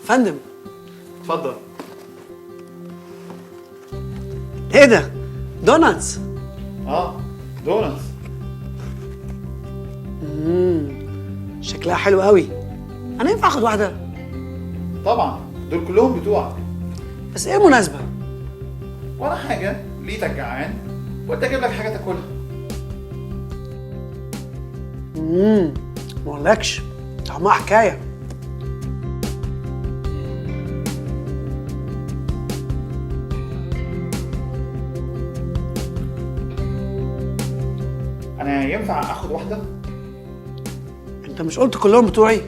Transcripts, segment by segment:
فندم. اتفضل. ايه ده؟ دوناتس. دوناتس. شكلها حلو قوي. انا ينفع اخد واحده؟ طبعا دول كلهم بتوعك. بس ايه مناسبه؟ ولا حاجه، لقيتك جعان وقلت اجيب لك حاجه تاكلها. ما اقولكش طعمها حكايه. انا ينفع اخد واحده؟ انت مش قلت كلهم بتوعي؟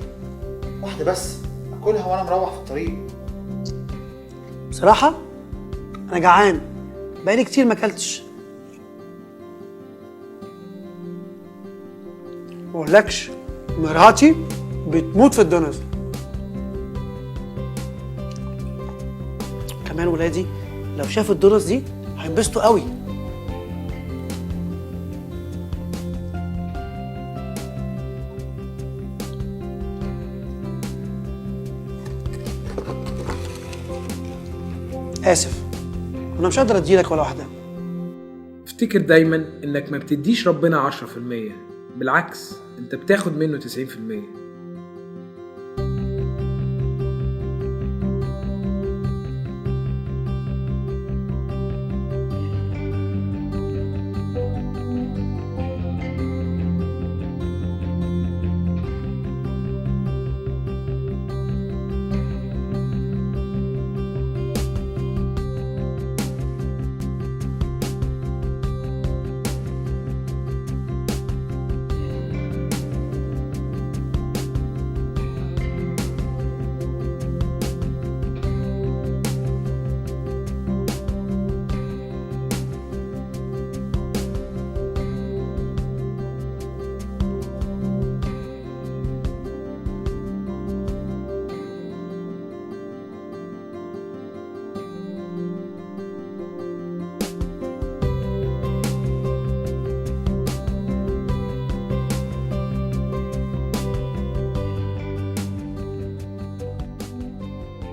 واحده بس اكلها وانا مروح في الطريق. بصراحه انا جعان، بقالي كتير ما اكلتش. ما اقولكش مراتي بتموت في الدوناتس. كمان ولادي لو شافوا الدوناتس دي هينبسطوا قوي. اسف، انا مش قادر اديلك ولا واحده. افتكر دايما انك ما بتديش ربنا 10%، بالعكس انت بتاخد منه 90%.